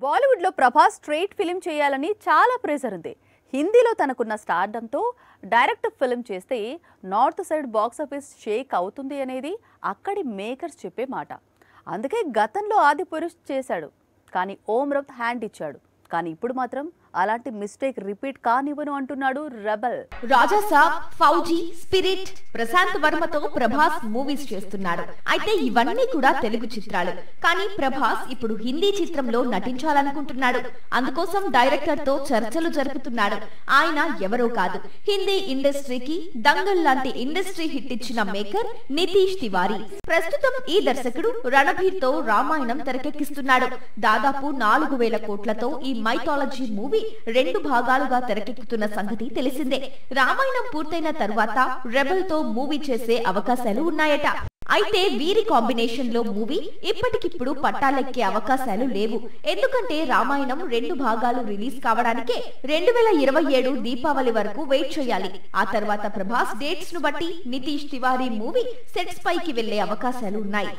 బాలీవుడ్ లో Prabhas straight film చేయాలని చాలా ప్రెషర్ ఉంది. హిందీలో తనకున్న స్టార్డంతో డైరెక్ట్ ఫిల్మ్ చేస్తే north side box office Sheikh అవుతుంది అనేది అక్కడి మేకర్స్ చెప్పే మాట. అందుకే గతంలో ఆదిపురుష్ చేశాడు, కానీ ఓం రౌత్ హ్యాండ్ ఇచ్చాడు. కానీ ఇప్పుడు మాత్రం అలాంటి మిస్టేక్ రిపీట్ కానివ్వను అంటున్నాడు రెబల్. రాజాసాబ్, ఫౌజీ, స్పిరిట్, ప్రశాంత్ వర్మతో ప్రభాస్ మూవీస్ చేస్తున్నాడు. అయితే ఇవన్నీ కూడా తెలుగు చిత్రాలు. కానీ ప్రభాస్ ఇప్పుడు హిందీ చిత్రంలో నటించాలనుకుంటున్నాడు. అందుకోసం డైరెక్టర్ తో చర్చలు జరుపుతున్నాడు. ఆయన ఎవరో కాదు, హిందీ ఇండస్ట్రీకి దంగల్ లాంటి ఇండస్ట్రీ హిట్ ఇచ్చిన మేకర్ నితీష్ తివారీ. ప్రస్తుతం ఈ దర్శకుడు రణబీర్ తో రామాయణం తెరకెక్కిస్తున్నాడు. దాదాపు 4,000 కోట్లతో ఈ మైథాలజీ మూవీ 2 భాగాలుగా తెరకెక్కుతున్న సంగతి తెలిసిందే. రామాయణం పూర్తయిన తరువాత రెబల్ తో మూవీ చేసే అవకాశాలు ఉన్నాయట. అయితే వీరి కాంబినేషన్ లో మూవీ ఇప్పటికిప్పుడు పట్టాలెక్కే అవకాశాలు లేవు. ఎందుకంటే రామాయణం 2 భాగాలు రిలీజ్ కావడానికే 2027 దీపావళి వరకు వెయిట్ చేయాలి. ఆ తర్వాత ప్రభాస్ డేట్స్ ను బట్టి నితీష్ తివారీ మూవీ సెట్స్ పైకి వెళ్లే అవకాశాలు ఉన్నాయి.